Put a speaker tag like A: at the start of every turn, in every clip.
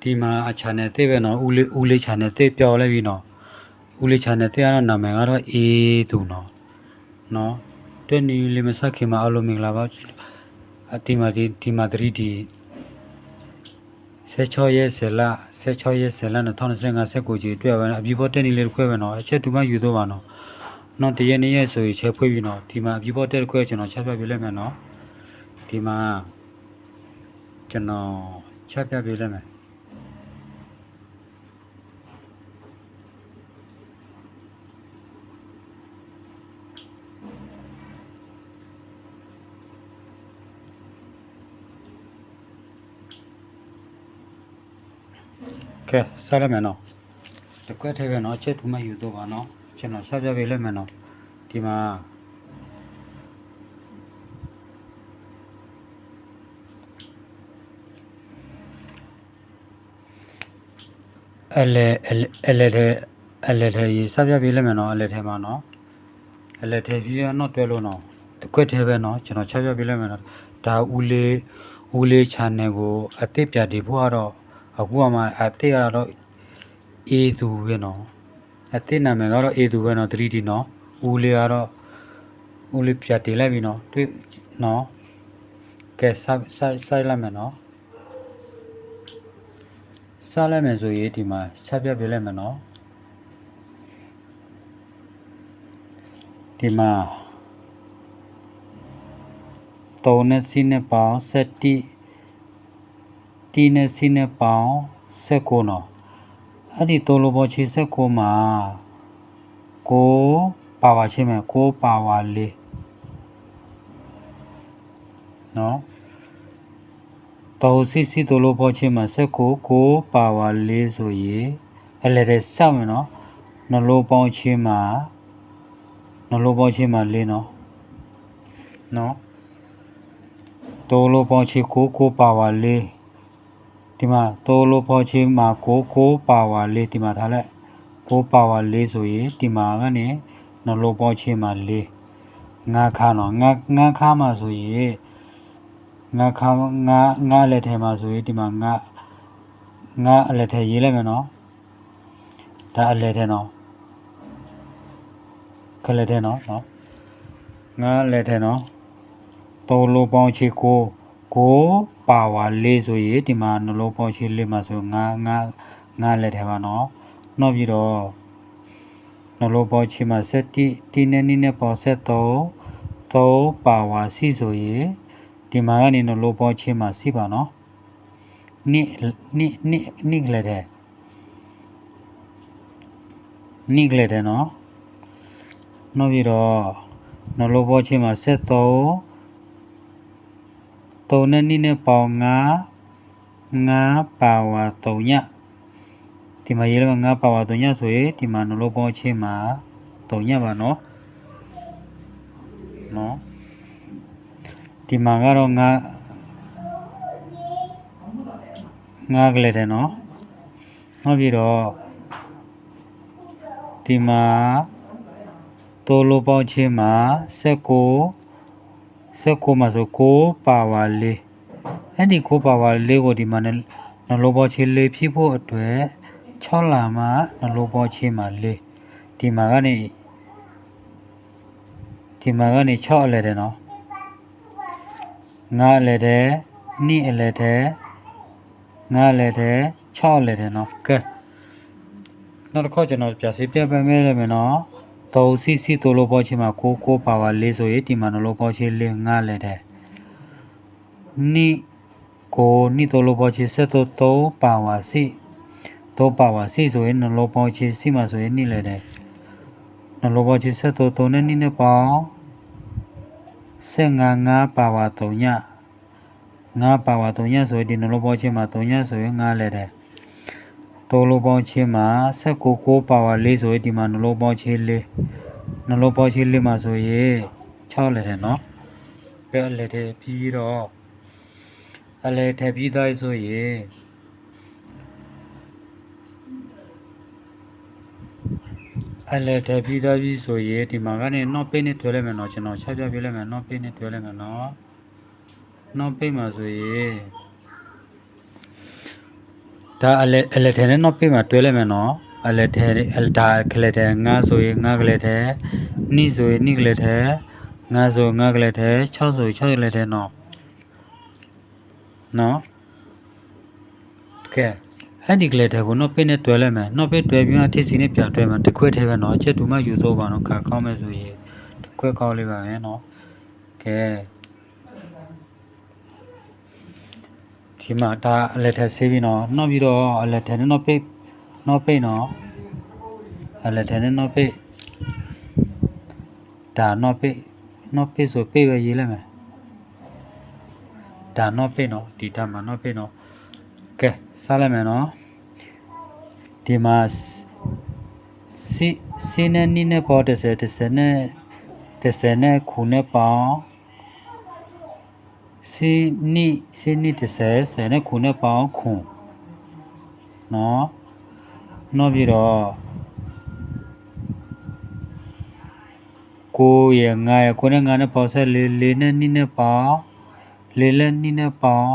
A: ဒီမှာအချာနဲ့တဲ့ပဲနော်ဦးလေးချာနဲ့တဲ့ပြော်လိုက်ပြီနော်ဦးလေးချာနဲ့တဲ့ကတော့နာမည်ကတော့အေးသူနော်တဲ့နီလေးမဆက်ခင်မှာအလုံးမင်္ဂလာပါအဒီမှာသတိဒီ16ရက်ဆယ်လ2025စက်ကိုကြီးတွေ့ပါနော်အပြည့်ပေါ်တဲ့နီလေးခွဲပဲနော်အချက်တူမှယူတော့ပါနော်တရက်နေ့ရက်ဆိုရင်ချက်ဖွေးပြီနော်ဒီမှာအပြည့်ပေါ်တဲ့ခွဲကျွန်တော်ချက်ပြပြလိုက်မယ်နော်ဒီမှာကျွန်တော်ချက်ပြပြလိုက်မယ်ကဲဆက်လိုက်မယ်နော်တကွက်ထဲပဲနော်ချက်တူမှယူတော့ပါနော်ကျွန်တော်ချက်ပြပြလိုက်မယ်နော်ဒီမှာအလဲထဲရေးဆက်ပြပြလိုက်မယ်နော်အလဲထဲမှာနော်အလဲထဲပြီးတော့တွဲလို့နော်တကွက်ထဲပဲနော်ကျွန်တော်ချက်ပြပြလိုက်မယ်နော်ဒါဦးလေး channel ကိုအသစ်ပြတည်ဖို့ကတော့အခုမှအသစ်ကတော့အေးသူပဲနော်အသစ်နာမည်ကတော့အေးသူပဲနော် 3D နော်ဦးလေးကတော့ဦးလေးပြတည်လိုက်ပြီနော်တွေ့နော်ကဲဆိုင်လိုက်မယ်နော်စားလိုက်မယ်ဆိုရင်ဒီမှာချက်ပြပြလိုက်မယ်နော်ဒီမှာ3နဲ့စီးနဲ့ပေါင်း7တီနဲ့စီးနဲ့ပေါင်း19နော်အဲ့ဒီ3လိုပေါ်ချီ19မှာ9ပါဝါချင်းမယ်9ပါဝါ4နော်တော့စီ3လိုပေါ်ချီမှာ9ပါဝါ4ဆိုရင်အဲ့လေစောက်မယ်နော်နှလိုပေါင်းချင်းမှာ4နော်3လိုပေါင်းချီ9ပါဝါ4ဒီမှာ3လိုပေါင်းချီမှာ9ပါဝါ4ဒီမှာထားလိုက်9ပါဝါ4ဆိုရင်ဒီမှာကနေနှလိုပေါင်းချီမှာ4ငါခါနော်ငါခါမှာဆိုရင်ငါလက်ထဲမှာဆိုရင်ဒီမှာငါအလက်ထဲရေးလိုက်မယ်နော်ဒါအလက်ထဲနော်ခလက်ထဲနော်ငါလက်ထဲနော်3လိုပေါင်းချီ9ပါဝါ4ဆိုရင်ဒီမှာနှလိုပေါင်းချီ4မှာဆိုငါလက်ထဲပါနော်နောက်ပြီးတော့နှလိုပေါင်းချီမှာ7တီနဲ့နီနဲ့ပေါင်း3ပါဝါ4ဆိုရင်ဒီမှာကနေနှလိုပေါင်းချီမှာ4ပါနော်နိကလက်ထဲနော်နောက်ပြီးတော့နှလိုပေါင်းချီမှာ3နဲ့နီနဲ့ပေါင်း5ပါဝါ3ညဒီမှာရေးလိုက်5ပါဝါ3ညဆိုရင်ဒီမှာနှလိုပေါင်းချီမှာ3ညပါနော်ဒီမှာကတော့ငါကလေးတယ်နော်နောက်ပြီးတော့ဒီမှာ3လိုပေါင်းချီမှာ19မှာဆို9ပါဝါ4အဲ့ဒီ9ပါဝါ4ကိုဒီမှာနှလိုပေါင်းချီ4ဖြစ်ဖို့အတွက်6လာမှာနှလိုပေါင်းချီမှာ4ဒီမှာကနေ6အလဲတယ်နော်9အလဲတယ်2အလဲတယ်9အလဲတယ်6အလဲတယ်နော်ကဲနောက်တစ်ခေါက်ကျွန်တော်ပြစီပြပေးမယ်လေမယ်နော်3စီ3လိုပေါင်းချီမှာ9ပါဝါ4ဆိုရင်ဒီမှာနှလိုပေါင်းချီ4 9လဲတယ်2 3လိုပေါင်းချီ3ပါဝါ4 3ပါဝါ4ဆိုရင်နှလိုပေါင်းချီ4မှာဆိုရင်2လဲတယ်နှလိုပေါင်းချီ3နဲ့2နဲ့ပေါင်း5ပါဝါ3ည5ပါဝါ3ညဆိုရင်ဒီနှလိုပေါင်းချီမှာ3ညဆိုရင်5လဲတယ်3လိုပေါင်းချီမှာ9ပါဝါ4ဆိုရင်ဒီမှာနှလိုပေါင်းချီ4နှလိုပေါင်းချီ4မှာဆိုရင်6လဲတယ်နော်ကဲအလဲထဲပြီးတော့အလဲထဲပြီးသားဆိုရင်အလဲထဲပြီးသားပြီဆိုရင်ဒီမှာကနေနောက်ပိတ်နဲ့ထွဲလိုက်မယ်နော်ကျွန်တော်ချက်ပြပြလိုက်မယ်နောက်ပိတ်နဲ့ထွဲလိုက်မယ်နော်နောက်ပိတ်မှာဆိုရင် ဒါအလက်ထဲနဲ့တော့ပြေးမှာတွဲလိုက်မယ်နော်အလက်ထဲဒါကလေးထဲငါဆိုရင်ငါကလေးထဲနိဆိုရင်နိကလေးထဲငါဆိုငါကလေးထဲ6ဆို6ကလေးထဲနော်ကဲအဲ့ဒီကလေးထဲကိုတော့ပြေးနဲ့တွဲလိုက်မယ်တော့ပြေးတွဲပြီးမှတစ်စီနဲ့ပြတွဲမှာတစ်ခွက်ထဲပဲနော်ချက်တူမှယူတော့ပါနော်ခါကောင်းမယ်ဆိုရင်တစ်ခွက်ကောင်းလေးပါမယ်နော်ကဲဒီမှာဒါအလက်ထဲဆေးပြီးနော်နောက်ပြီးတော့အလက်ထဲနဲ့တော့ပိတ်နော်အလက်ထဲနဲ့တော့ပိတ်ဒါတော့ပိတ်ဆိုပိတ်ပဲရေးလိုက်မယ်ဒါတော့ပိတ်နော်ဒီတာမှာတော့ပိတ်နော်ကဲစားလိုက်မယ်နော်ဒီမှာစီနဲ့နီနဲ့ပေါ်30နဲ့ခုနဲ့ပေါင်းစီနီ30နဲ့ခုနဲ့ပေါင်းခုနော်ပြီးတော့ကိုရငါရကိုနဲ့ငါနဲ့ပေါင်းဆက်4နဲ့နီနဲ့ပေါင်း4နဲ့နီနဲ့ပေါင်း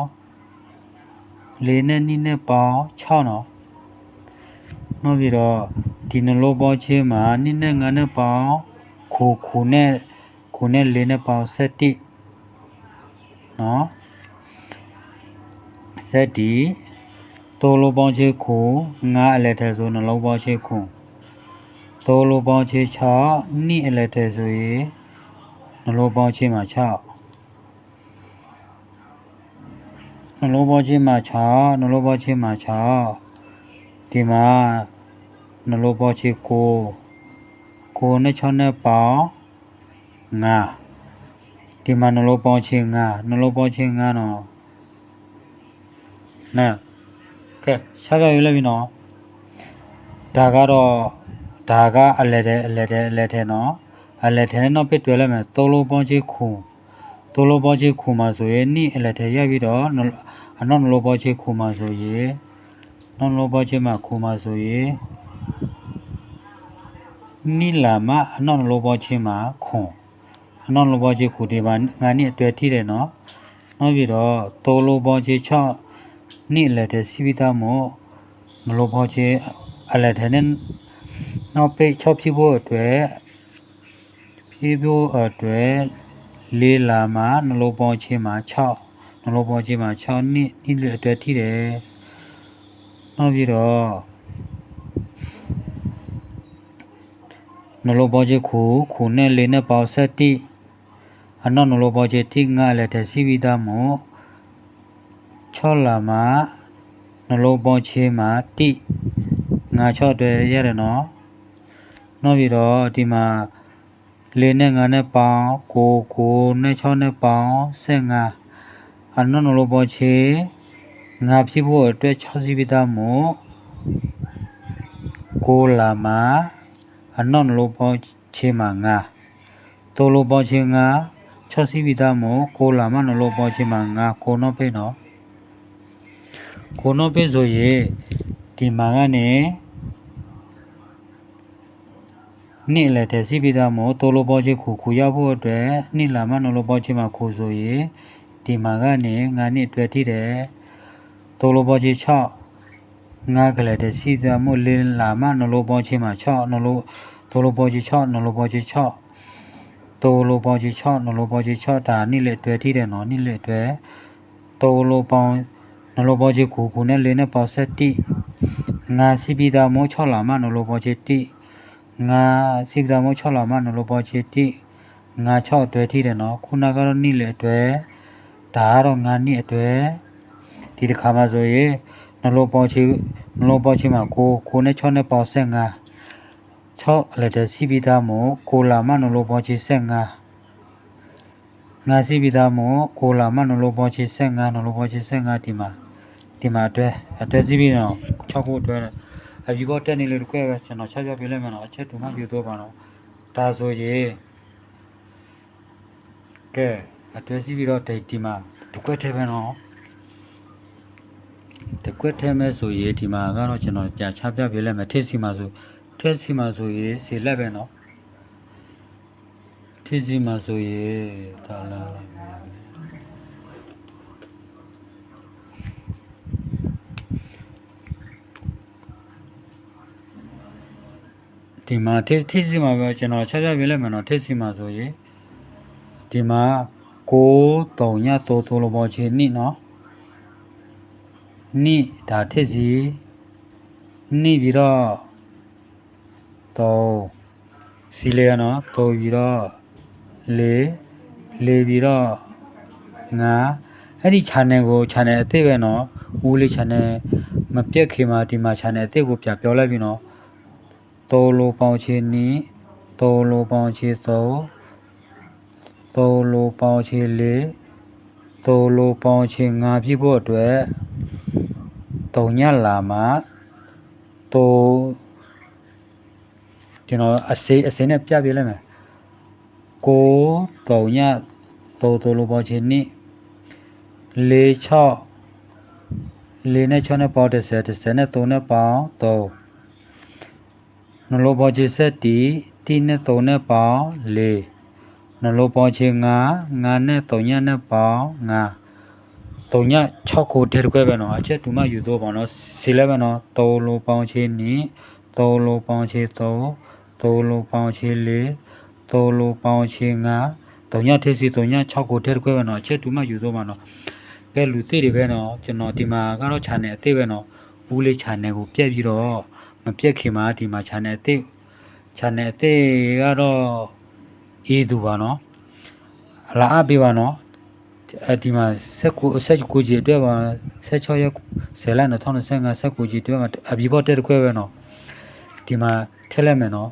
A: 6နော်ပြီးတော့ဒီနှလုံးပေါင်းချင်းမှာနီနဲ့ငါနဲ့ပေါင်းခုနဲ့4နဲ့ပေါင်း7နော်3လုံးပေါင်းချင်းခုငါအလက်ထဲဆိုနှလုံးပေါင်းချင်းခု3လုံးပေါင်းချင်း6နိအလက်ထဲဆိုရင်နှလုံးပေါင်းချင်းမှာ6နှလုံးပေါင်းချင်းမှာ6ဒီမှာနှလုံးပေါင်းချင်း9နဲ့6နဲ့ပေါင်း9ဒီမှာနှလုံးပေါင်းချင်း9နော်နာကဲရှားပြရလိုက်ပြီနော်ဒါကအလက်ထဲနော်အလက်ထဲနဲ့တော့ပြတွေ့လိုက်မယ်3လုံးပေါင်းချင်းခုမှာဆိုရင်နိအလက်ထဲရပြီးတော့နောက်နှလုံးပေါင်းချင်းခုမှာဆိုရင်နောက်နှလုံးပေါင်းချင်းမှာခုမှာဆိုရင်နိလာမနောက်နှလုံးပေါင်းချင်းမှာခုနောက်နှလုံးပေါင်းချင်းခုဒီမှာငါနိအတွေ့ထိတယ်နော်နောက်ပြီးတော့3လုံးပေါင်းချင်း6နိအလက်ထဲစီးပြီးသားမို့နှလုံးပေါင်းချင်းအလက်ထဲနဲ့နောက်ပိတ်6ဖြစ်ဖို့အတွက်လေးလာမှာနှလုံးပေါင်းချင်းမှာ6နှလုံးပေါင်းချင်းမှာ6နိအတွက်ထိတယ်နောက်ပြီးတော့နှလုံးပေါင်းချင်းခုနဲ့4နဲ့ပေါင်း7အနောက်နှလုံးပေါင်းချင်း1ငါလည်းတစီးပြီးသားမို့6လာမှာနှလုံးပေါင်းချင်းမှာငါ6အတွက်ရတယ်နော်နောက်ပြီးတော့ဒီမှာ4နဲ့5နဲ့ပေါင်း9နဲ့6နဲ့ပေါင်း15အနောက်နှလုံးပေါင်းချင်းငါဖြစ်ဖို့အတွက်6စီးပြီးသားမို့9လာမှာအနောက်နှလုံးပေါင်းချင်းမှာ5 3လုံးပေါင်းချင်း5 6စီးပြီးသားမို့9လာမှာနှလုံးပေါင်းချင်းမှာ59နောက်ပိတ်နော်9နောက်ပိတ်ဆိုရင်ဒီမှာကနေနိလည်းတစီးပြီးသားမို့3လုံးပေါင်းချင်းခုရဖို့အတွက်နိလာမှာနှလုံးပေါင်းချင်းမှာခုဆိုရင်ဒီမှာကနေငါနိတွေ့ထိတယ်3လုံးပေါင်းချင်း6ငါကလေးတစီးသားမို့လင်းလာမှာနှလုံးပေါင်းချင်းမှာ6နှလုံး3လုံးပေါင်းချင်း6နှလုံးပေါင်းချင်း6 3လုံးပေါင်းချင်း6နှလုံးပေါင်းချင်း6ဒါနိလည်းတွေ့ထိတယ်နော်နိလည်းတွေ့3လုံးပေါင်းနှလုံးပေါင်းချင်းခုနဲ့4နဲ့ပေါင်း7ငါစီးပြီးသားမို့6လာမှာနှလုံးပေါင်းချင်း1ငါစီးပြီးသားမို့6လာမှာနှလုံးပေါင်းချင်း1ငါ6တွေ့ထိတယ်နော်ခုနကတော့နိလည်းတွေ့ဒါကတော့ငါနိအတွက်ဒီတစ်ခါမှဆိုရင်နှလုံးပေါင်းချင်းမှာ9နဲ့6နဲ့ပေါင်း15 6လည်းတစီးပြီးသားမို့9လာမှာနှလုံးပေါင်းချင်း15ငါစီးပြီးသားမို့9လာမှာနှလုံးပေါင်းချင်း15နှလုံးပေါင်းချင်း15ဒီမှာအတွက်စီးပြီးတော့6ခုအတွက်အပြီးတော့တက်နေလို့ကြွယ်ပဲကျွန်တော်ချက်ပြပြလိုက်မယ်နော်အချက်တူမှပြတော့ပါတော့ဒါဆိုရင်ကဲအတွက်စီးပြီးတော့ဒီမှာတကွက်ထဲပဲနော်တကွက်ထဲမဲ့ဆိုရင်ဒီမှာကတော့ကျွန်တော်ပြချပြပြလိုက်မယ်ထစ်စီမှာဆိုရင်စီလက်ပဲနော်ထစ်စီမှာဆိုရင်ဒါလာ ဒီမှာထိစီမှာပဲကျွန်တော်ချက်ပြပြလိုက်မယ်နော်ထိစီမှာဆိုရင်ဒီမှာ9 3ည3လိုပေါ်ချင်နိနော်နိဒါထိစီနိပြီးတော့3စီလေနော်3ပြီးတော့4ပြီးတော့5အဲ့ဒီ channel ကို channel အသစ်ပဲနော်ဦးလေး channel မပြတ်ခင်မှာဒီမှာ channel အသစ်ကိုပြပြောလိုက်ပြီနော်3လိုပေါင်းချင်နိ3လိုပေါင်းချင်3လိုပေါင်းချင်4 3လိုပေါင်းချင်5ပြည့်ဖို့အတွက်3ညလာမှာကျွန်တော်အစိနဲ့ပြပြလိုက်မယ်9 3ည3လိုပေါင်းချင်နိ4 6 4နဲ့6နဲ့ပေါင်း10နဲ့3နဲ့ပေါင်း3နလိုပေါင်းချင်7တီနဲ့3နဲ့ပေါင်း4နလိုပေါင်းချင်5နဲ့3ညနဲ့ပေါင်း5 3ည6ကိုတည်းခွဲပဲနော်အချက်တူမှယူတော့ပါနော်စီလဲပဲနော်3လိုပေါင်းချင်နိ3လိုပေါင်းချင်3လိုပေါင်းချင်4 3လိုပေါင်းချင်5 3ညထည့်စီ3ည6ကိုတည်းခွဲပဲနော်အချက်တူမှယူတော့ပါနော်ကဲလူသိတွေပဲနော်ကျွန်တော်ဒီမှာကတော့ channel အသေးပဲနော်ဦးလေး channel ကိုပြက်ပြီးတော့မပြက်ခင်မှာဒီမှာ channel အသေးကတော့အေးသူပါနော်အလားအပေးပါနော်ဒီမှာ19ကြီးအတွက်ပါ16ရက်10လ2025 19ကြီးအတွက်မှာအပြီးပေါ်တက်ခွဲပဲနော်ဒီမှာထည့်လိုက်မယ်နော်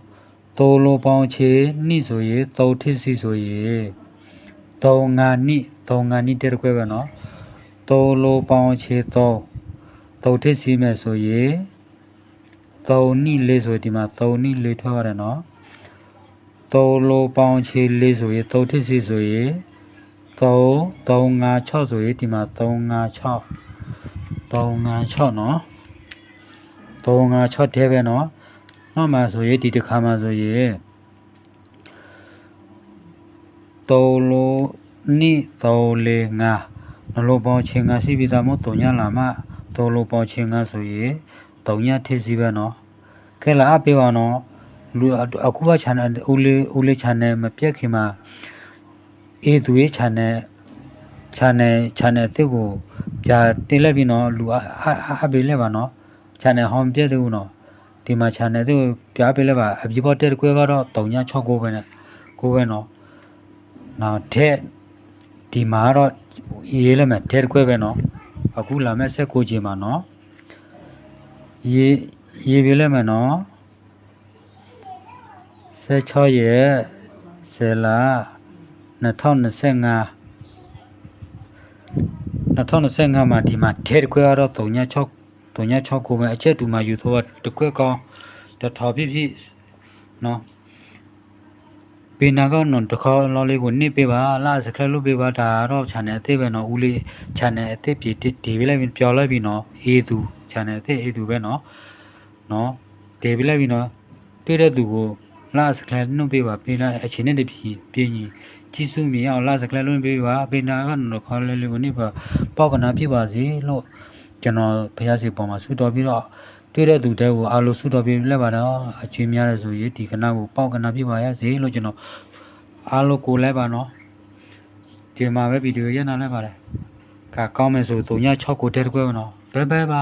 A: 3လိုပေါင်းချေနိဆိုရင်3ထစ်စီဆိုရင်3ငါနိတက်ခွဲပဲနော်3လိုပေါင်းချေ3ထစ်စီမယ်ဆိုရင်3နိ4ဆိုဒီမှာ3နိ4ထွက်ရတယ်နော်3လိုပေါင်းချေ4ဆိုရင်3ထစ်စီဆိုရင်3 5 6ဆိုရင်ဒီမှာ3 5 6နော်3 5 6ထဲပဲနော်နောက်မှဆိုရင်ဒီတစ်ခါမှဆိုရင်3လိုနိ3 4 5နလိုပေါင်းချင်5စီပြီးသားမို့3ညလာမှ3လိုပေါင်းချင်5ဆိုရင်3ညထည့်စီပဲနော်ခဲလာအပေးပါနော်လူအခုက channel ဦးလေး channel မပြတ်ခင်မှာအေးသူရဲ့ channel တစ်ကိုပြတင်လိုက်ပြီနော်လူအပေးလိုက်ပါနော် channel ဟောင်းပြတ်တယ်ဦးနော်ဒီမှာ channel တစ်ကိုပြပေးလိုက်ပါအပြည့်ပေါ်တက်ခွဲကတော့3ည6 9ပဲနဲ့9ပဲနော်နောက်ထက်ဒီမှာတော့ရေးလိုက်မယ်တက်ခွဲပဲနော်အခုလာမဲ့19ချိန်မှာနော်ရေးပေးလိုက်မယ်နော်16ရက်10လ2025မှာဒီမှာတက်ခွဲကတော့3ည6 9ပဲအချက်တူမှာယူတော့တခွဲကောင်းတထော်ပြနော်ပေနာကနော်တခါလောလေးကိုနစ်ပေးပါလားစခက်လို့ပေးပါဒါတော့ channel အသေးပဲနော်ဦးလေး channel အသေးပြတီးပေးလိုက်ပြီးပြောလိုက်ပြီးနော်အေးသူ channel အသေးအေးသူပဲနော်တီးပေးလိုက်ပြီးနော်ပေးတဲ့သူကိုလားစခက်နှုတ်ပေးပါပေးလိုက်အချင်းနဲ့တပြင်းပြင်းကြီးစုမြင်အောင်လားစခက်လုံးပေးပါပေနာကနော်ခေါ်လေးကိုနစ်ပါပေါက်ကနာပြပါစေလို့ကျွန်တော်ဖျားစီပေါ်မှာဆူတော်ပြီးတော့တွေ့တဲ့သူတဲကိုအားလို့ဆူတော်ပြီးလက်ပါတော့အချင်းများတယ်ဆိုရင်ဒီကနာကိုပေါက်ကနာပြပါရစေလို့ကျွန်တော်အားလို့ကိုလိုက်ပါနော်ဒီမှာပဲဗီဒီယိုရနာလိုက်ပါတယ်ကောင်းမယ်ဆို3ည6ကိုတက်ခွဲပါနော်ဘဲပါ